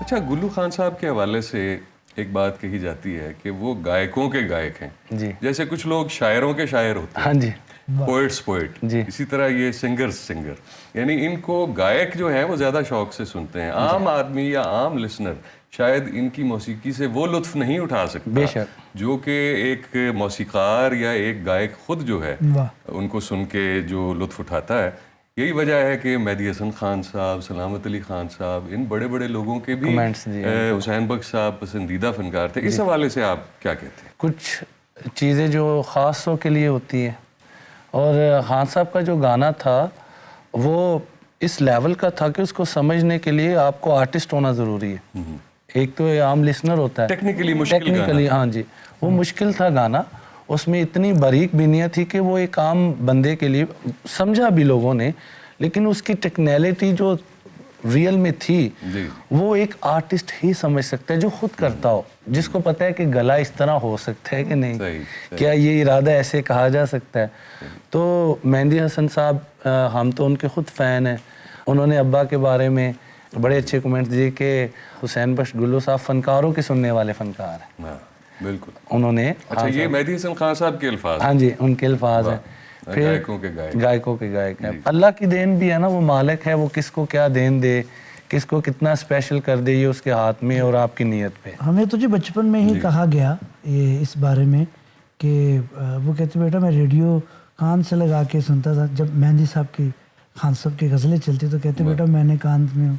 अच्छा, गुल्लू खान साहब के हवाले से एक बात कही जाती है कि वो गायकों के गायक हैं जी। जैसे कुछ लोग शायरों के शायर होते हैं। हाँ जी। पोएट्स पोएट जी। इसी तरह ये सिंगर्स सिंगर, यानी इनको गायक जो हैं वो ज़्यादा शौक से सुनते हैं। आम आदमी या आम लिसनर शायद इनकी मौसीकी से वो लुत्फ नहीं उठा सकता बेशक। जो कि एक मौसीकार या एक गायक खुद जो है उनको सुन के जो लुत्फ उठाता है। यही वजह है कि मेहदी हसन खान साहब, सलामत अली खान साहब, इन बड़े बड़े लोगों के भी हुसैन बख्श साहब पसंदीदा फनकार थे। इस हवाले से आप क्या कहते हैं? कुछ चीज़ें जो ख़ासों के लिए होती हैं, और खान साहब का जो गाना था वो इस लेवल का था कि उसको समझने के लिए आपको आर्टिस्ट होना ज़रूरी है। एक तो ये आम लिसनर होता है, टेक्निकली हाँ जी, वो मुश्किल था गाना। उसमें इतनी बारीक बीनियत थी कि वो एक आम बंदे के लिए समझा भी लोगों ने, लेकिन उसकी टेक्निकलिटी जो रियल में थी वो एक आर्टिस्ट ही समझ सकता है जो खुद करता हो, जिसको पता है कि गला इस तरह हो सकता है कि नहीं, क्या ये इरादा ऐसे कहा जा सकता है। तो मेहदी हसन साहब, हम तो उनके खुद फ़ैन हैं। उन्होंने अब्बा के बारे में बड़े अच्छे कमेंट दिए कि हुसैन बख्श गुल्लू साहब फनकारों के सुनने वाले फनकार हैं। बिल्कुल उन्होंने। अच्छा, ये मेहदी हसन खान साहब के अल्फाज? हाँ जी, उनके अल्फाज हैं। फिर गायकों के गायक हैं। अल्लाह की देन भी है ना, वो मालिक है, वो किसको क्या देन दे, किसको कितना स्पेशल कर दे, ये उसके हाथ में और आपकी नीयत पे। हमें तो जी बचपन में ही कहा गया ये इस बारे में कि वो कहते बेटा मैं रेडियो कान से लगा के सुनता था जब मेहदी साहब की, खान साहब की गज़लें चलती, तो कहते बेटा मैंने कान में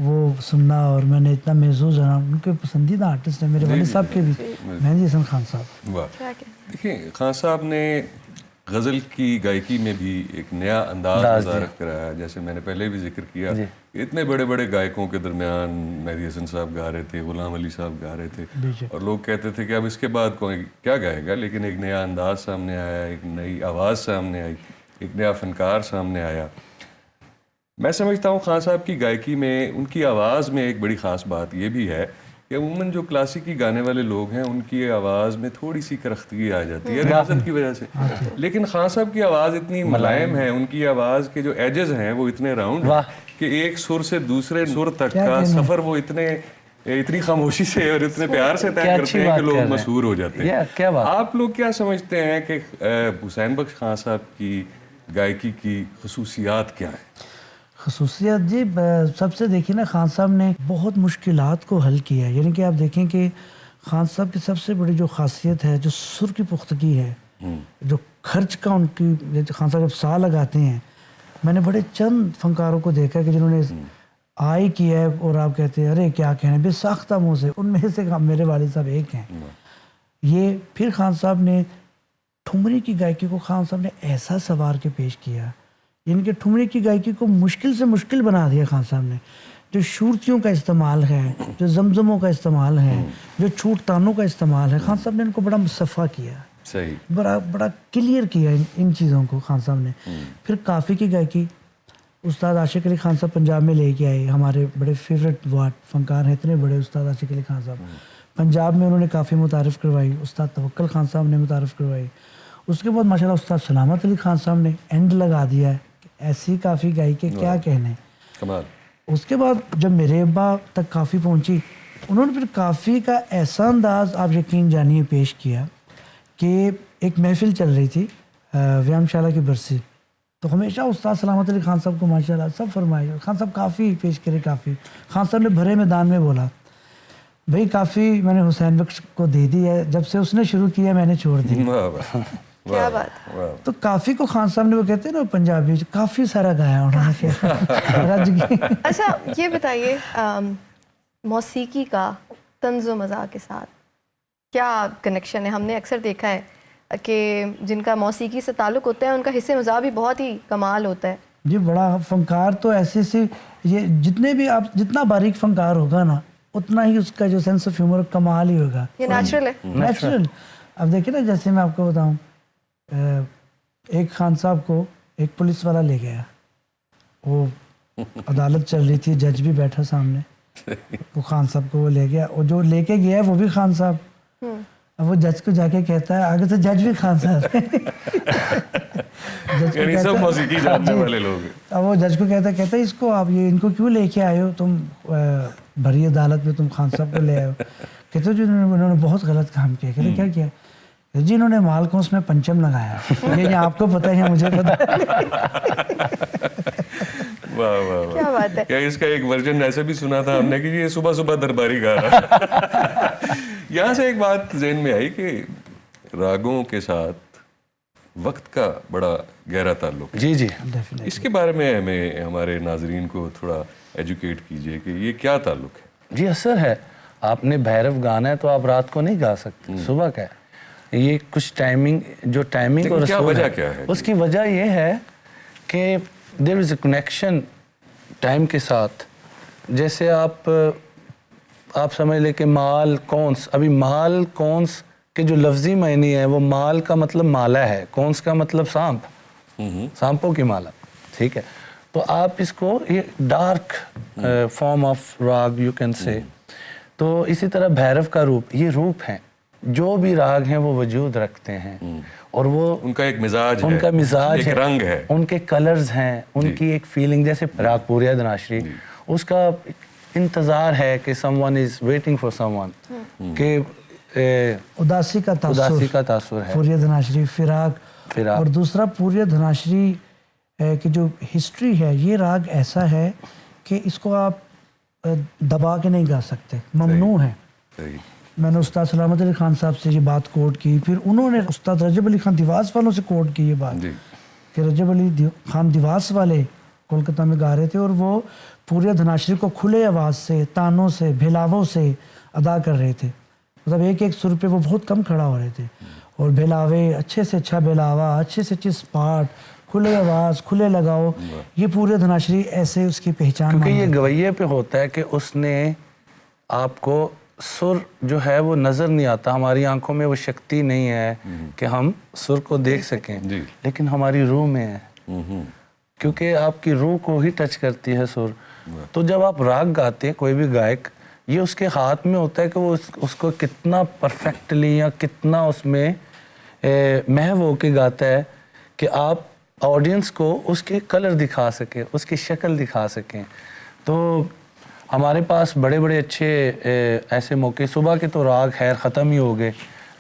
वो सुनना और मैंने इतना महसूस जाना। उनके पसंदीदा आर्टिस्ट हैं मेरे वालिद साहब के भी, मेहदी हसन खान साहब। वाह, देखिए खान साहब ने गज़ल की गायकी में भी एक नया अंदाज मुतारफ़ कराया। जैसे मैंने पहले भी जिक्र किया, इतने बड़े बड़े गायकों के दरमियान मेहदी हसन साहब गा रहे थे, गुलाम अली साहब गा रहे थे, और लोग कहते थे कि अब इसके बाद कोई क्या गाएगा, लेकिन एक नया अंदाज सामने आया, एक नई आवाज़ सामने आई, एक नया फनकार सामने आया। मैं समझता हूँ खान साहब की गायकी में, उनकी आवाज़ में एक बड़ी ख़ास बात ये भी है कि अमूमन जो क्लासिकी गाने वाले लोग हैं उनकी आवाज़ में थोड़ी सी करख्तगी आ जाती है रियाज़त की वजह से, लेकिन खान साहब की आवाज़ इतनी मुलायम है, उनकी आवाज़ के जो एजेस हैं वो इतने राउंड कि एक सुर से दूसरे सुर तक का सफ़र वो इतनी खामोशी से और इतने प्यार से तय करते हैं कि लोग मशहूर हो जाते हैं। आप लोग क्या समझते हैं कि हुसैन बख्श खान साहब की गायकी की खसूसियात क्या है? खसूसियात जी, सबसे देखिए ना, खान साहब ने बहुत मुश्किलात को हल किया है। यानी कि आप देखें कि खान साहब की सबसे बड़ी जो खासियत है, जो सुर की पुख्तगी है, जो खर्च का उनकी, खान साहब जब सा लगाते हैं, मैंने बड़े चंद फनकारों को देखा कि जिन्होंने आई किया है और आप कहते हैं अरे क्या कहने बेसाख्ता मुँह से, उनमें से मेरे वालिद साहब एक हैं। ये फिर खान साहब ने ठुमरी की गायकी को खान साहब ने ऐसा सवार के पेश किया, यानी कि ठुमरी की गायकी को मुश्किल से मुश्किल बना दिया खान साहब ने। जो शूरतियों का इस्तेमाल है, जो जमजमों का इस्तेमाल है, जो छूट तानों का इस्तेमाल है, खान साहब ने इनको बड़ा मुसफ़ा किया, सही बड़ा क्लियर किया इन चीज़ों को खान साहब ने। फिर काफ़ी की गायकी उस्ताद आशिक अली खान साहब पंजाब में लेके आए, हमारे बड़े फेवरेट वाट फनकार हैं इतने बड़े उस्ताद आशिक अली खान साहब। पंजाब में उन्होंने काफ़ी मुतारिफ़ करवाई, उस्ताद तवक्कल खान साहब ने मुतारिफ़ करवाई। उसके बाद माशाल्लाह उस्ताद सलामत अली खान साहब ने एंड लगा दिया है, ऐसी काफ़ी गाई के क्या कहने। कमाल। उसके बाद जब मेरे अब्बा तक काफ़ी पहुंची, उन्होंने फिर काफ़ी का ऐसा अंदाज, आप यकीन जानिए, पेश किया कि एक महफिल चल रही थी व्यामशाला की बरसी, तो हमेशा उस्ताद सलामत अली खान साहब को माशाल्लाह सब फरमाए। खान साहब काफ़ी पेश करे, काफ़ी। खान साहब ने भरे मैदान में बोला भाई काफ़ी मैंने हुसैन बख्श को दे दी है, जब से उसने शुरू किया मैंने छोड़ दी। क्या बात। तो काफ़ी को खान साहब ने, वो कहते हैं ना पंजाबी, काफ़ी सारा गाया उन्होंने। अच्छा ये बताइए, मौसीकी का तंज़ो मज़ा के साथ क्या कनेक्शन है? हमने अक्सर देखा है कि जिनका मौसीकी से ताल्लुक़ होता है उनका हिस्से मज़ा भी बहुत ही कमाल होता है जी। बड़ा फनकार तो ऐसे से, ये जितने भी आप, जितना बारीक फनकार होगा ना, उतना ही उसका जो सेंस ऑफ ह्यूमर कमाल ही होगा। ये नेचुरल है, नेचुरल। अब देखिए ना, जैसे मैं आपको बताऊं, एक खान साहब को एक पुलिस वाला ले गया, वो अदालत चल रही थी, जज भी बैठा सामने, वो खान साहब को वो ले गया, और जो लेके गया है वो भी खान साहब। अब वो जज को जाके कहता है, आगे से जज भी खान साहब जज यानी सब मौसीकी जानने वाले लोग हैं। अब वो जज को कहता है इसको आप ये इनको क्यों लेके आए हो तुम, भरी अदालत में तुम खान साहब को ले आए हो। कहते जी उन्होंने बहुत गलत काम किया। कहते क्या किया? जी इन्होंने माल को उसमें पंचम लगाया। ये आपको पता है, मुझे पता है। वाह वाह वाह, क्या बात है। क्या इसका एक वर्जन ऐसे भी सुना था हमने कि ये सुबह सुबह दरबारी गा रहा है। यहाँ से एक बात ज़हन में आई कि रागों के साथ वक्त का बड़ा गहरा ताल्लुक है। जी जी, इसके बारे में हमें, हमारे नाजरीन को थोड़ा एजुकेट कीजिए कि ये क्या ताल्लुक है। जी असर है। आपने भैरव गाना है तो आप रात को नहीं गा सकते, सुबह का है। ये कुछ टाइमिंग, जो टाइमिंग और क्या असर वजह है, क्या है? उसकी वजह ये है कि there is a connection time के साथ। जैसे आप समझ लें कि माल कौंस, अभी माल कौंस के जो लफ्जी मायने हैं वो माल का मतलब माला है, कौंस का मतलब सांप, सांपों की माला, ठीक है। तो आप इसको ये डार्क फॉर्म ऑफ राग यू कैन से। तो इसी तरह भैरव का रूप, ये रूप हैं, जो भी राग हैं वो वजूद रखते हैं और वो उनका एक मिजाज है, उनका मिजाज एक है, रंग है, उनके कलर्स हैं, उनकी एक फीलिंग। जैसे राग पूरिया धनाश्री, उसका इंतजार है कि someone is waiting for someone, कि उदासी का तासुर है। पूरिया धनाश्री, फिराक। और दूसरा पूरिया धनाश्री की जो हिस्ट्री है, ये राग ऐसा है कि इसको आप दबा के नहीं गा सकते, ममनू है। मैंने उस्ताद सलामत अली खान साहब से ये बात कोट की, फिर उन्होंने उस्ताद रजब अली खान दिवास वालों से कोट की ये बात कि रजब अली खान दिवास वाले कोलकाता में गा रहे थे और वो पूरे धनाश्री को खुले आवाज़ से, तानों से, भेलावों से अदा कर रहे थे। मतलब एक एक सुर पे वो बहुत कम खड़ा हो रहे थे और भेलावे, अच्छे से अच्छा भेलावा, अच्छे से अच्छी स्पाट, खुले आवाज़, खुले लगाओ, ये पूरे धनाश्री ऐसे उसकी पहचान। क्योंकि ये गवैये पे होता है कि उसने आपको सुर जो है वो नज़र नहीं आता, हमारी आंखों में वो शक्ति नहीं है कि हम सुर को देख सकें, लेकिन हमारी रूह में है, क्योंकि आपकी रूह को ही टच करती है सुर। तो जब आप राग गाते हैं, कोई भी गायक, ये उसके हाथ में होता है कि वो उसको कितना परफेक्टली या कितना उसमें महव होके गाता है कि आप ऑडियंस को उसके कलर दिखा सकें, उसकी शक्ल दिखा सकें। तो हमारे पास बड़े बड़े अच्छे ऐसे मौके, सुबह के तो राग खैर ख़त्म ही हो गए,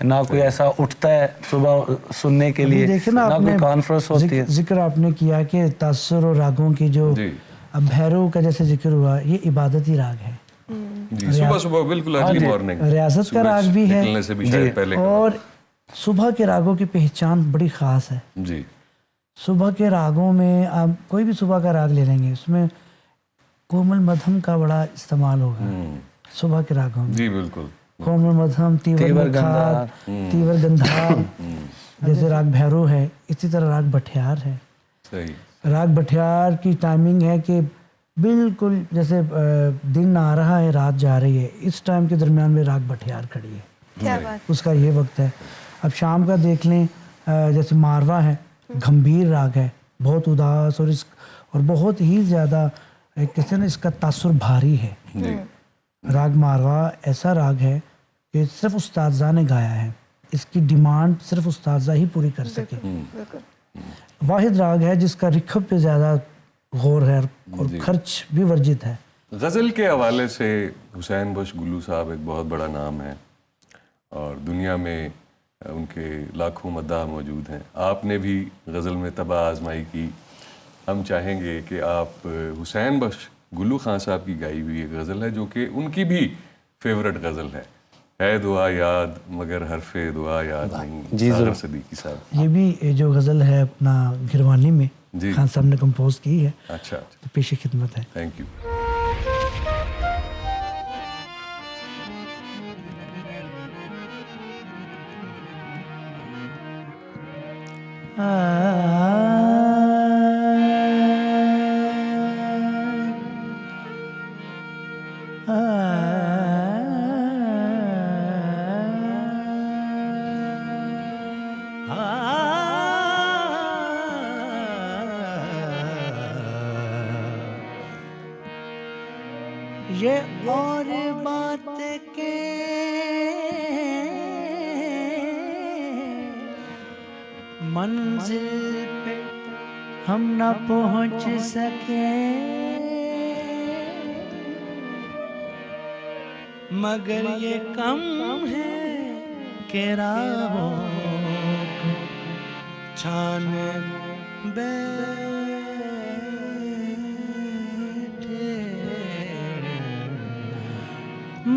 ना कोई ऐसा उठता है सुबह सुनने के लिए, ना कोई कॉन्फ्रेंस होती है। जिक्र आपने किया कि तासुर और रागों की जो, अब भैरव का जैसे जिक्र हुआ, ये इबादती राग है जी, सुबह सुबह बिल्कुल अर्ली मॉर्निंग, रियासत का राग भी है पहले। और सुबह के रागों की पहचान बड़ी ख़ास है जी। सुबह के रागों में आप कोई भी सुबह का राग ले लेंगे, उसमें कोमल मध्यम का बड़ा इस्तेमाल होगा सुबह के रागों में। जी बिल्कुल, कोमल मध्यम, तीवर गंधार, तीवर गंधार जैसे राग भैरव है, इसी तरह राग भठियार है। सही। राग भठियार की टाइमिंग है कि बिल्कुल जैसे दिन आ रहा है, रात जा रही है, इस टाइम के दरमियान में राग भठियार खड़ी है। क्या बात। उसका ये वक्त है। अब शाम का देख लें, जैसे मारवा है, गंभीर राग है, बहुत उदास और बहुत ही ज़्यादा कहते ना इसका तासुर भारी है। राग मारवा ऐसा राग है कि सिर्फ उस्तादजा ने गाया है, इसकी डिमांड सिर्फ उस्तादजा ही पूरी कर सके। वाहिद राग है जिसका रिखब पे ज़्यादा गौर है और खर्च भी वर्जित है। गज़ल के हवाले से हुसैन बख्श गुल्लू साहब एक बहुत बड़ा नाम है और दुनिया में उनके लाखों मद्दाह मौजूद हैं। आपने भी गज़ल में तबाह आजमाई की। हम चाहेंगे कि आप हुसैन बख्श गुल्लू खान साहब की गाई हुई एक गज़ल है जो कि उनकी भी फेवरेट गज़ल है दुआ याद मगर हरफे दुआ याद नहीं। जी ज़रूर सदीकी साहब, ये भी जो गज़ल है अपना गिरवानी में खान साहब ने कंपोज की है। अच्छा, तो पेश खिदमत है। Thank you. ये और बात के मंजिल पे हम न पहुंच सके, मगर ये कम है कि राहों को छान बैठे,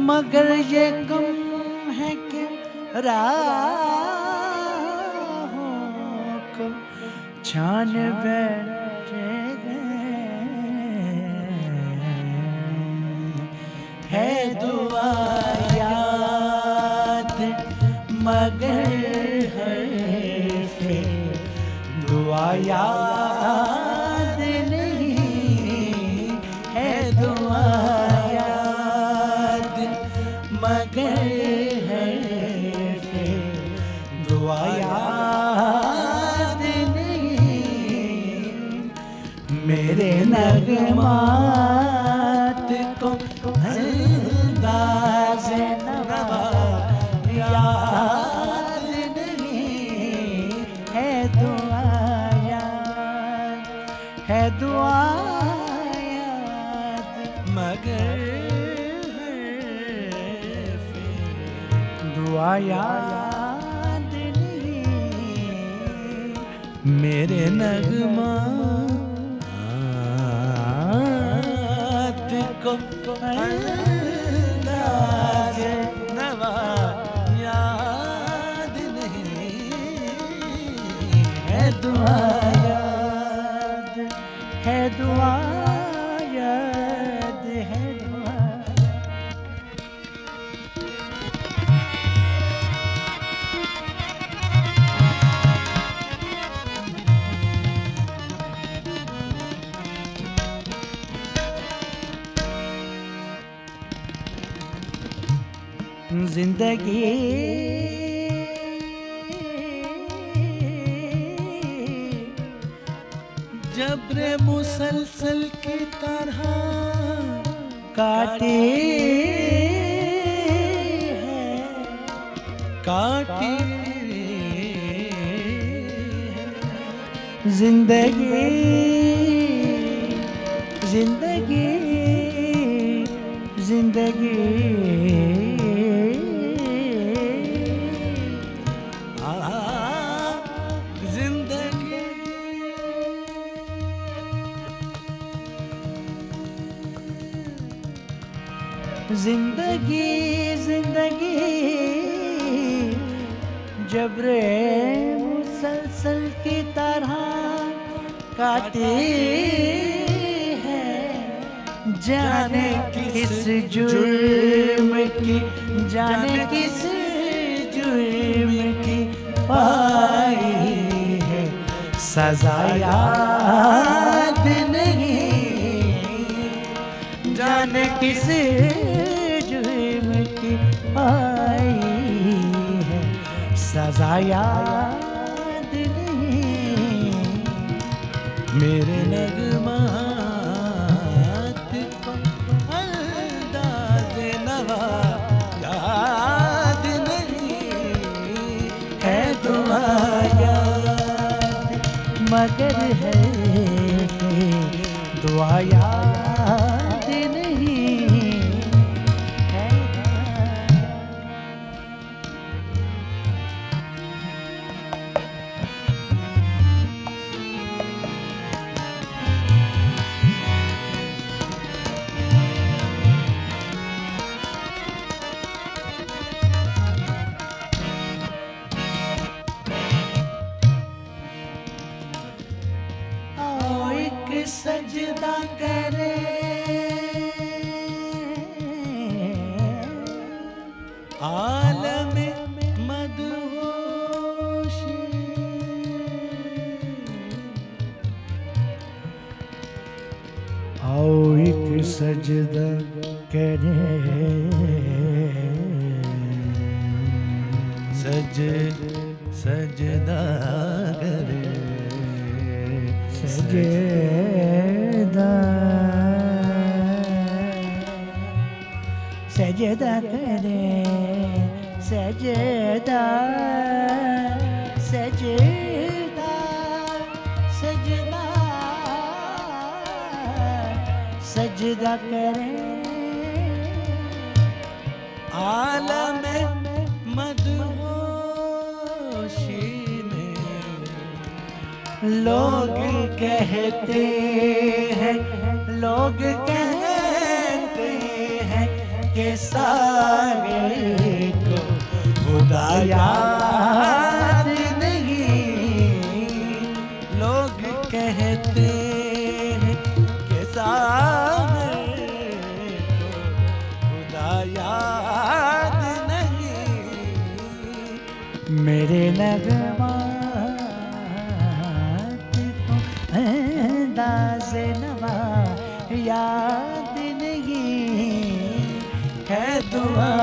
मगर ये कम है कि राहों को छान बैठे है दुआ याद मगर हर्फ़े दुआ याद नहीं है, दुआ याद मगर हर्फ़े दुआ याद नहीं, मेरे नगमात को अंदाज़े नवा याद नहीं है, दुआ याद है, दुआ याद मगर हर्फ़े दुआ याद नहीं, मेरे नगमात को अंदाज़े नवा याद नहीं है, दुआ याद है, दुआ याद है, दुआ। जिंदगी जब्र मुसलसल की तरह काटे है, काटे जिंदगी, जिंदगी, जिंदगी जिंदगी, जिंदगी जब्रे मुसलसल की तरह काटे है, जाने किस जुर्म की, जाने किस जुर्म की पाई है सज़ा याद नहीं, जाने किस जुर्म की पाई है सज़ा याद नहीं, मेरे नगमात को अंदाज़े नवा याद नहीं है, दुआ याद मगर है दुआ याद नहीं है। आओ एक सजदा करे आलम मदहोश, आओ एक सजदा करे सजदा करे सजदा सजदा करे सजदा सजदा सजदा करें आलम मदहोशी में। लोग कहते हैं, लोग कहते हैं कि सागर को खुदा याद नहीं। लोग कहते हैं कि सागर को खुदा याद नहीं। मेरे नगमात को अंदाज़े नवा याद नहीं है दुआ